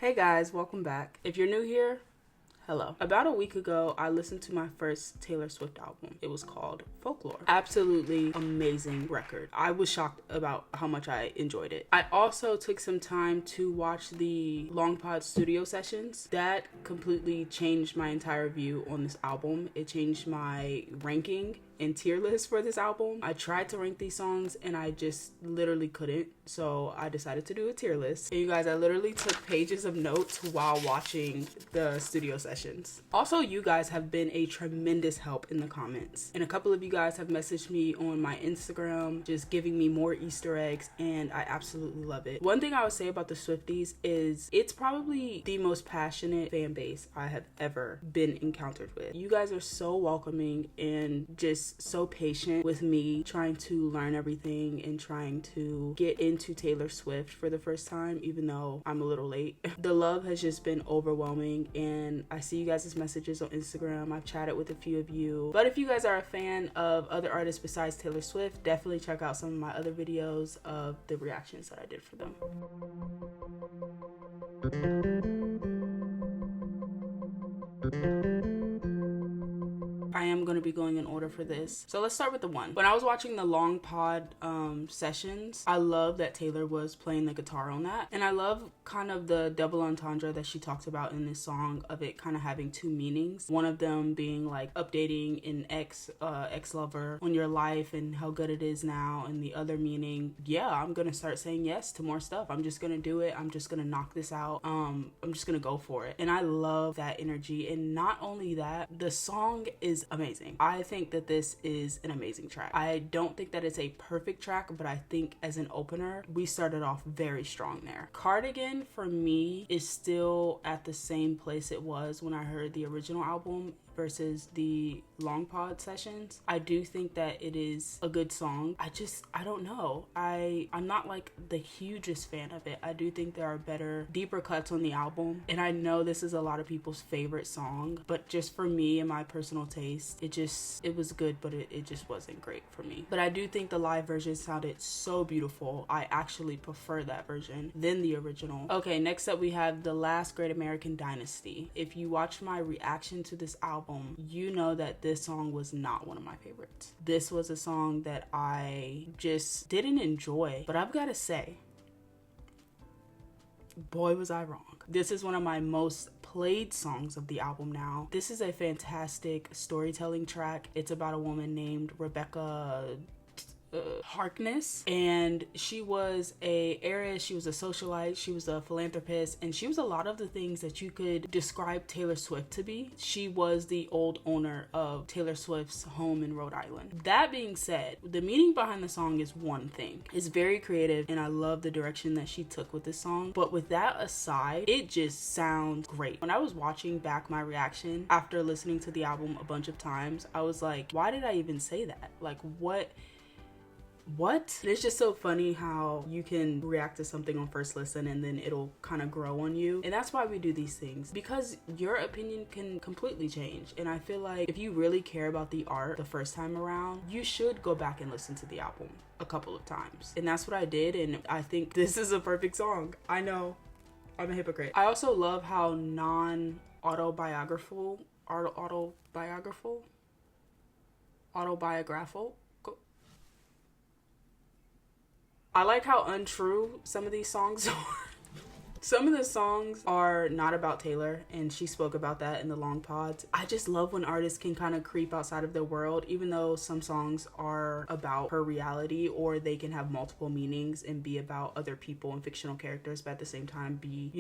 Hey guys, welcome back. If you're new here, hello. About a week ago, I listened to my first Taylor Swift album. It was called FOLKLORE. Absolutely amazing record. I was shocked about how much I enjoyed it. I also took some time to watch the Long Pod studio sessions. That completely changed my entire view on this album. It changed my ranking and tier list for this album. I tried to rank these songs and I just literally couldn't, so I decided to do a tier list. And you guys, I literally took pages of notes while watching the studio sessions. Also, you guys have been a tremendous help in the comments, and a couple of you guys have messaged me on my Instagram just giving me more Easter eggs, and I absolutely love it. One thing I would say about the Swifties is it's probably the most passionate fan base I have ever been encountered with. You guys are so welcoming and just so patient with me trying to learn everything and trying to get into Taylor Swift for the first time, even though I'm a little late. The love has just been overwhelming, and I see you guys' messages on Instagram. I've chatted with a few of you. But if you guys are a fan of other artists besides Taylor Swift, definitely check out some of my other videos of the reactions that I did for them. I am going to be going in order for this. So let's start with the one. When I was watching the Long Pod sessions, I love that Taylor was playing the guitar on that. And I love kind of the double entendre that she talks about in this song, of it kind of having two meanings. One of them being like updating an ex-lover on your life and how good it is now. And the other meaning, yeah, I'm going to start saying yes to more stuff. I'm just going to do it. I'm just going to knock this out. I'm just going to go for it. And I love that energy. And not only that, the song is amazing. I think that this is an amazing track. I don't think that it's a perfect track, but I think as an opener, we started off very strong there. Cardigan for me is still at the same place it was when I heard the original album versus the Long Pod sessions. I do think that it is a good song. I don't know. I'm not like the hugest fan of it. I do think there are better, deeper cuts on the album. And I know this is a lot of people's favorite song, but just for me and my personal taste, it was good, but it just wasn't great for me. But I do think the live version sounded so beautiful. I actually prefer that version than the original. Okay, next up we have The Last Great American Dynasty. If you watch my reaction to this album, you know that this song was not one of my favorites. This was a song that I just didn't enjoy, but I've got to say, boy was I wrong. This is one of my most played songs of the album now. This is a fantastic storytelling track. It's about a woman named Rebecca Harkness, and she was a heiress, she was a socialite, she was a philanthropist, and she was a lot of the things that you could describe Taylor Swift to be. She was the old owner of Taylor Swift's home in Rhode Island. That being said, the meaning behind the song is one thing. It's very creative, and I love the direction that she took with this song, but with that aside, it just sounds great. When I was watching back my reaction after listening to the album a bunch of times, I was like, why did I even say that? Like, what? It's just so funny how you can react to something on first listen and then it'll kind of grow on you. And that's why we do these things, because your opinion can completely change. And I feel like if you really care about the art the first time around, you should go back and listen to the album a couple of times. And that's what I did, and I think this is a perfect song. I know, I'm a hypocrite. I also love how autobiographical I like how untrue some of these songs are. Some of the songs are not about Taylor, and she spoke about that in the Long Pods. I just love when artists can kind of creep outside of their world, even though some songs are about her reality, or they can have multiple meanings and be about other people and fictional characters, but at the same time be,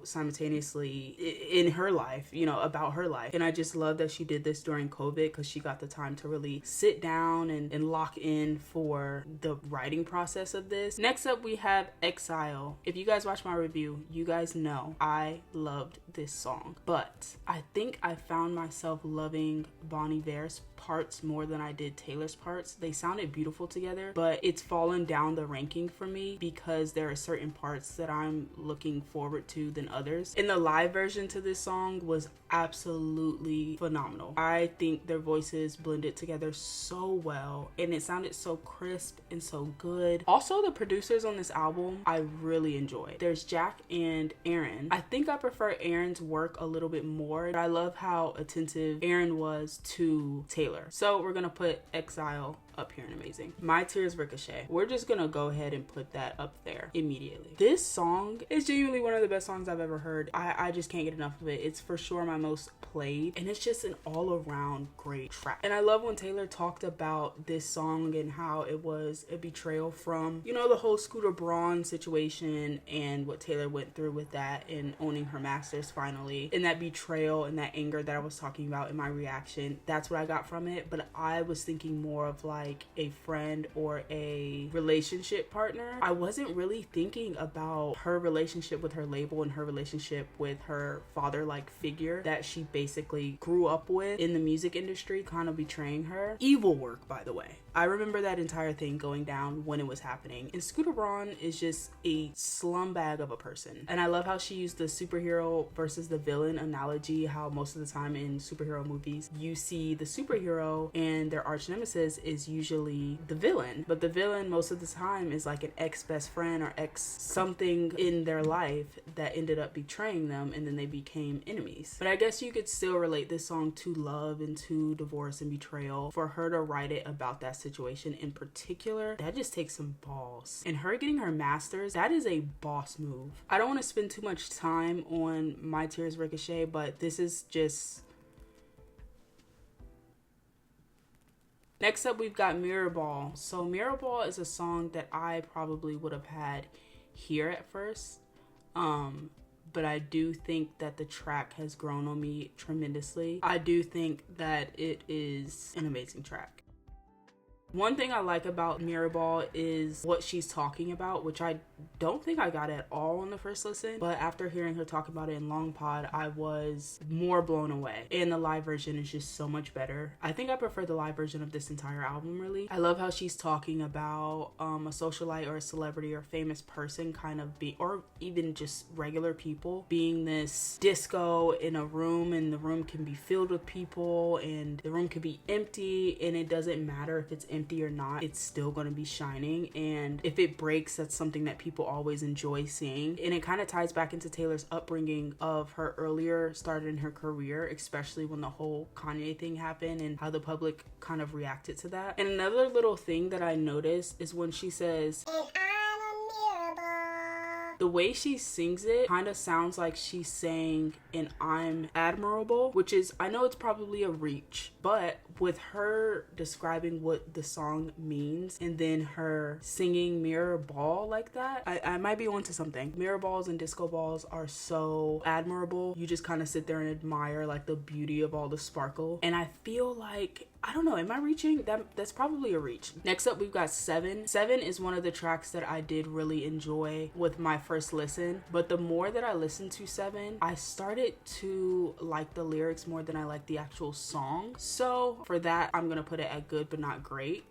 simultaneously in her life, about her life. And I just love that she did this during COVID, because she got the time to really sit down and lock in for the writing process of this. Next up, we have Exile. If you guys watch my review, you guys know I loved this song, but I think I found myself loving Bon Iver's parts more than I did Taylor's parts. They sounded beautiful together, but it's fallen down the ranking for me because there are certain parts that I'm looking forward to than others. And the live version to this song was absolutely phenomenal. I think their voices blended together so well, and it sounded so crisp and so good. Also, the producers on this album I really enjoyed. There's Jack and and Aaron. I think I prefer Aaron's work a little bit more. I love how attentive Aaron was to Taylor. So we're gonna put Exile up here in Amazing. My Tears, Ricochet. We're just gonna go ahead and put that up there immediately. This song is genuinely one of the best songs I've ever heard. I just can't get enough of it. It's for sure my most played, and it's just an all-around great track. And I love when Taylor talked about this song and how it was a betrayal from, you know, the whole Scooter Braun situation and what Taylor went through with that and owning her masters finally, and that betrayal and that anger that I was talking about in my reaction. That's what I got from it. But I was thinking more of like a friend or a relationship partner. I wasn't really thinking about her relationship with her label and her relationship with her father-like figure that she basically grew up with in the music industry, kind of betraying her. Evil work, by the way. I remember that entire thing going down when it was happening. And Scooter Braun is just a slum bag of a person. And I love how she used the superhero versus the villain analogy, how most of the time in superhero movies, you see the superhero and their arch nemesis is usually the villain. But the villain most of the time is like an ex-best friend or ex-something in their life that ended up betraying them, and then they became enemies. But I guess you could still relate this song to love and to divorce and betrayal. For her to write it about that situation in particular, that just takes some balls. And her getting her masters, that is a boss move. I don't want to spend too much time on My Tears, Ricochet, but this is just... Next up, we've got Mirrorball. So Mirrorball is a song that I probably would have had here at first. But I do think that the track has grown on me tremendously. I do think that it is an amazing track. One thing I like about Mirrorball is what she's talking about, which I don't think I got at all on the first listen, but after hearing her talk about it in Long Pod, I was more blown away. And the live version is just so much better. I think I prefer the live version of this entire album, really. I love how she's talking about a socialite or a celebrity or famous person kind of be, or even just regular people, being this disco in a room, and the room can be filled with people and the room can be empty, and it doesn't matter if it's empty or not, it's still going to be shining. And if it breaks, that's something that people always enjoy seeing. And it kind of ties back into Taylor's upbringing of her earlier started in her career, especially when the whole Kanye thing happened and how the public kind of reacted to that. And another little thing that I noticed is when she says, the way she sings it kind of sounds like she's saying, and I'm admirable, which is, I know it's probably a reach, but with her describing what the song means and then her singing mirror ball like that, I might be onto something. Mirror balls and disco balls are so admirable. You just kind of sit there and admire like the beauty of all the sparkle. And I feel like, I don't know, am I reaching? That's probably a reach. Next up, we've got Seven. Seven is one of the tracks that I did really enjoy with my first listen, but the more that I listened to Seven, I started to like the lyrics more than I like the actual song. So for that, I'm gonna put it at good but not great.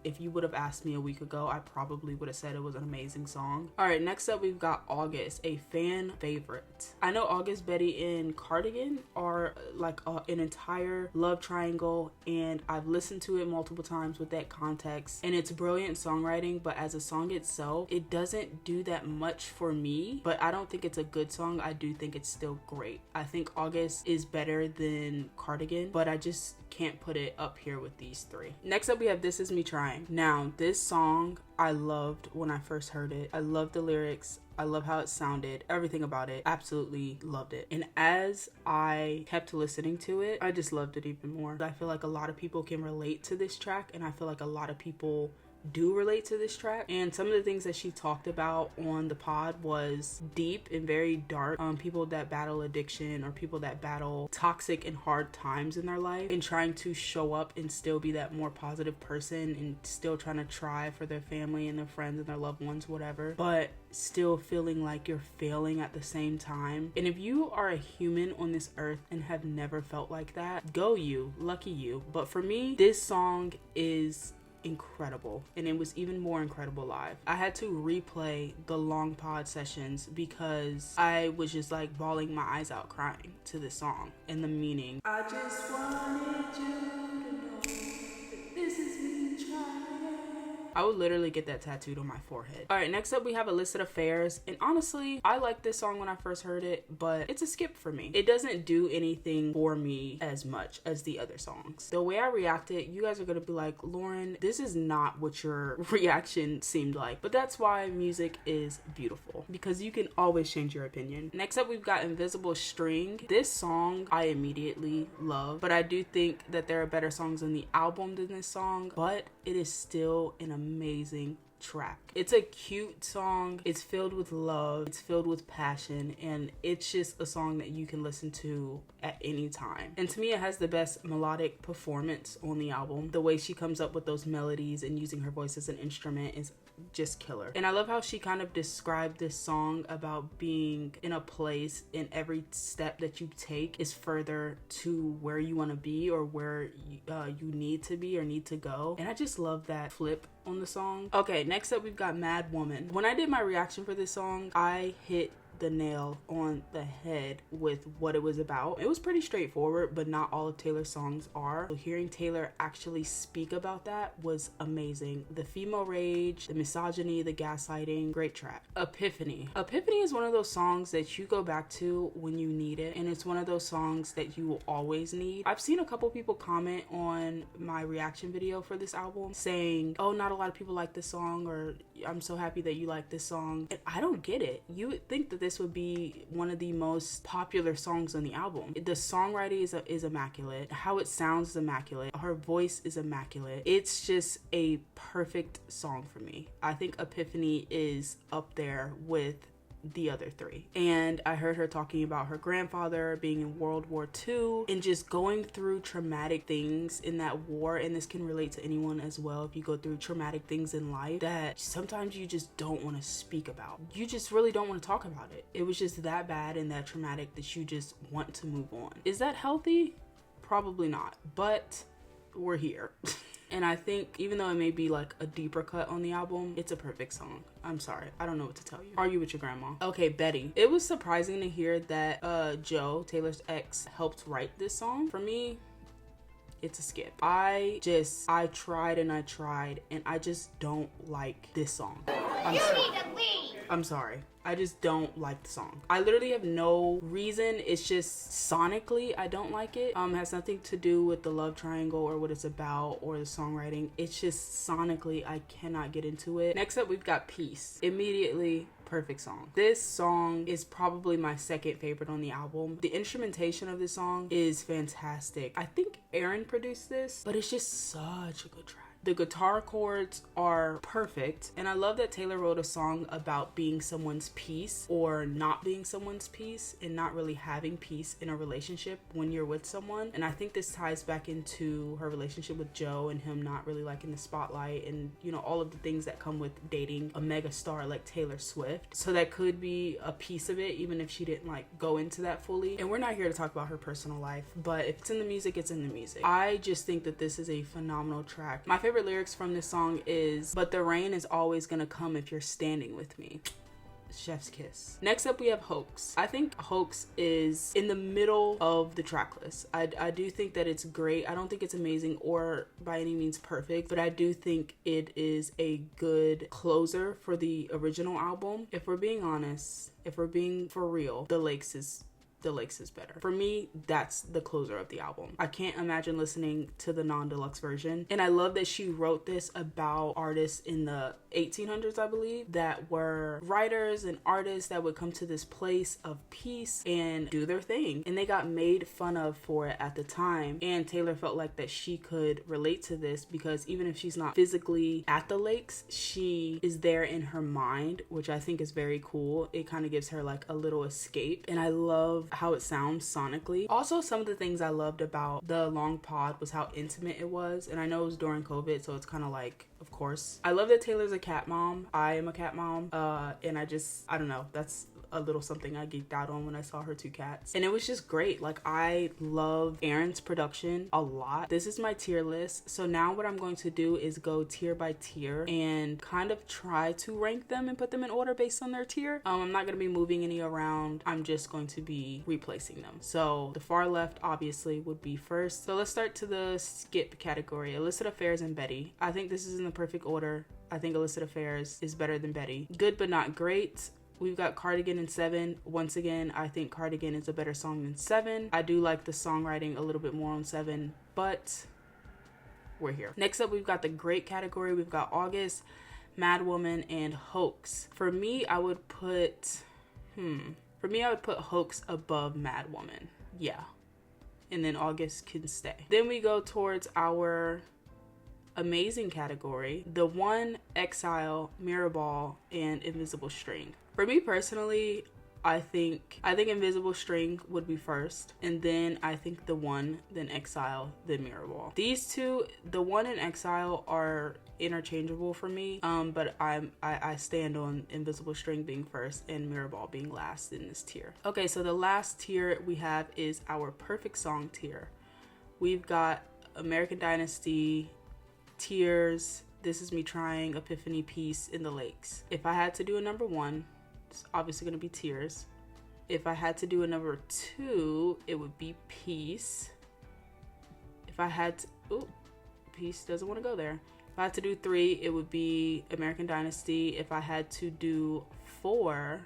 If you would have asked me a week ago, I probably would have said it was an amazing song. All right, next up we've got August, a fan favorite. I know August, Betty, and Cardigan are like an entire love triangle, and I've listened to it multiple times with that context, and it's brilliant songwriting, but as a song itself, it doesn't do that much for me. But I don't think it's a good song. I do think it's still great. I think August is better than Cardigan, but I just can't put it up here with these three. Next up we have This Is Me Trying. Now this song I loved when I first heard it. I loved the lyrics, I love how it sounded, everything about it, absolutely loved it. And as I kept listening to it, I just loved it even more. I feel like a lot of people can relate to this track, and I feel like a lot of people do relate to this track. And some of the things that she talked about on the pod was deep and very dark. People that battle addiction or people that battle toxic and hard times in their life, and trying to show up and still be that more positive person, and still trying to try for their family and their friends and their loved ones, whatever, but still feeling like you're failing at the same time. And if you are a human on this earth and have never felt like that, go you, lucky you. But for me, this song is incredible, and it was even more incredible live. I had to replay the Long Pod sessions because I was just like bawling my eyes out crying to this song and the meaning. I just wanted you to know that this is me trying. I would literally get that tattooed on my forehead. All right, next up we have Illicit Affairs. And honestly, I liked this song when I first heard it, but it's a skip for me. It doesn't do anything for me as much as the other songs. The way I reacted, you guys are gonna be like, Lauryn, this is not what your reaction seemed like. But that's why music is beautiful, because you can always change your opinion. Next up we've got Invisible String. This song I immediately love, but I do think that there are better songs on the album than this song, but it is still an amazing track. It's a cute song, it's filled with love, it's filled with passion, and it's just a song that you can listen to at any time. And to me, it has the best melodic performance on the album. The way she comes up with those melodies and using her voice as an instrument is just killer. And I love how she kind of described this song about being in a place, and every step that you take is further to where you want to be, or where you need to be or need to go. And I just love that flip on the song. Okay, next up we've got Mad Woman. When I did my reaction for this song, I hit the nail on the head with what it was about. It was pretty straightforward, but not all of Taylor's songs are. So hearing Taylor actually speak about that was amazing. The female rage, the misogyny, the gaslighting, great track. Epiphany. Epiphany is one of those songs that you go back to when you need it, and it's one of those songs that you will always need. I've seen a couple people comment on my reaction video for this album saying, oh, not a lot of people like this song, or I'm so happy that you like this song. And I don't get it. You would think that this would be one of the most popular songs on the album. The songwriting is immaculate. How it sounds is immaculate. Her voice is immaculate. It's just a perfect song for me. I think Epiphany is up there with the other three. And I heard her talking about her grandfather being in World War II and just going through traumatic things in that war. And this can relate to anyone as well. If you go through traumatic things in life that sometimes you just don't want to speak about, you just really don't want to talk about it. It was just that bad and that traumatic that you just want to move on. Is that healthy? Probably not, but we're here. And I think even though it may be like a deeper cut on the album, it's a perfect song. I'm sorry, I don't know what to tell you. Argue with your grandma. Okay, Betty. It was surprising to hear that Joe, Taylor's ex, helped write this song. For me, it's a skip. I tried and I tried, and I just don't like this song. I'm sorry. I just don't like the song. I literally have no reason. It's just sonically I don't like it. It has nothing to do with the love triangle or what it's about or the songwriting. It's just sonically I cannot get into it. Next up we've got Peace. Immediately perfect song. This song is probably my second favorite on the album. The instrumentation of this song is fantastic. I think Aaron produced this, but it's just such a good track. The guitar chords are perfect, and I love that Taylor wrote a song about being someone's peace or not being someone's peace and not really having peace in a relationship when you're with someone. And I think this ties back into her relationship with Joe and him not really liking the spotlight and, you know, all of the things that come with dating a mega star like Taylor Swift. So that could be a piece of it, even if she didn't like go into that fully. And we're not here to talk about her personal life, but if it's in the music, it's in the music. I just think that this is a phenomenal track. My favorite lyrics from this song is, "But the rain is always gonna come if you're standing with me." Chef's kiss. Next up we have Hoax. I think Hoax is in the middle of the track list. I do think that it's great. I don't think it's amazing or by any means perfect, but I do think it is a good closer for the original album. If we're being honest, if we're being for real, The Lakes is better. For me, that's the closer of the album. I can't imagine listening to the non-deluxe version. And I love that she wrote this about artists in the 1800s, I believe, that were writers and artists that would come to this place of peace and do their thing. And they got made fun of for it at the time. And Taylor felt like that she could relate to this because even if she's not physically at the lakes, she is there in her mind, which I think is very cool. It kind of gives her like a little escape. And I love how it sounds sonically. Also, some of the things I loved about the long pod was how intimate it was. And I know it was during COVID, so it's kind of like, of course. I love that Taylor's a cat mom. I am a cat mom. And I don't know. That's a little something I geeked out on when I saw her two cats. And it was just great. Like, I love Aaron's production a lot. This is my tier list. So now what I'm going to do is go tier by tier and kind of try to rank them and put them in order based on their tier. I'm not going to be moving any around. I'm just going to be replacing them. So the far left obviously would be first. So let's start to the skip category. Illicit Affairs and Betty. I think this is in the perfect order. I think Illicit Affairs is better than Betty. Good but not great. We've got Cardigan and 7. Once again, I think Cardigan is a better song than 7. I do like the songwriting a little bit more on 7, but we're here. Next up, we've got the great category. We've got August, Mad Woman, and Hoax. For me, I would put Hoax above Mad Woman. Yeah. And then August can stay. Then we go towards our amazing category. The One, Exile, Mirrorball, and Invisible String. For me personally, I think Invisible String would be first, and then I think The One, then Exile, then Mirrorball. These two, The One and Exile, are interchangeable for me, but I stand on Invisible String being first and Mirrorball being last in this tier. Okay, so the last tier we have is our perfect song tier. We've got American Dynasty, Tears, This Is Me Trying, Epiphany, Peace, In the Lakes. If I had to do a number 1, it's obviously going to be Tears. If I had to do a number 2, it would be Peace. If I had to, Peace doesn't want to go there. If I had to do 3, it would be American Dynasty. If I had to do 4,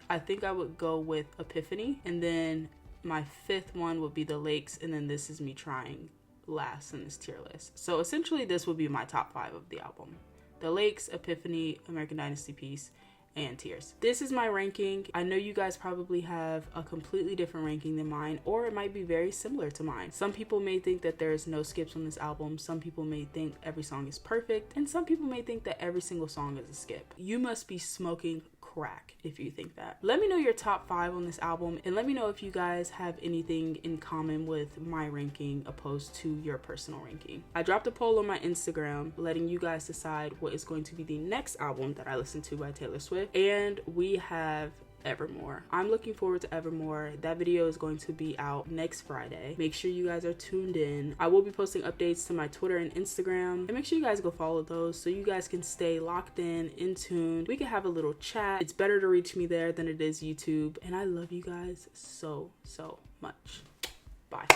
I think I would go with Epiphany. And then my 5th one would be The Lakes, and then This Is Me Trying last in this tier list. So essentially this would be my top 5 of the album. The Lakes, Epiphany, American Dynasty, Peace, and Tears. This is my ranking. I know you guys probably have a completely different ranking than mine, or it might be very similar to mine. Some people may think that there's no skips on this album. Some people may think every song is perfect, and some people may think that every single song is a skip. You must be smoking crack if you think that. Let me know your top 5 on this album, and let me know if you guys have anything in common with my ranking opposed to your personal ranking. I dropped a poll on my Instagram letting you guys decide what is going to be the next album that I listen to by Taylor Swift, and we have Evermore. I'm looking forward to Evermore. That video is going to be out next Friday. Make sure you guys are tuned in. I will be posting updates to my Twitter and Instagram, and make sure you guys go follow those so you guys can stay locked in tune. We can have a little chat. It's better to reach me there than it is YouTube, and I love you guys so much. Bye.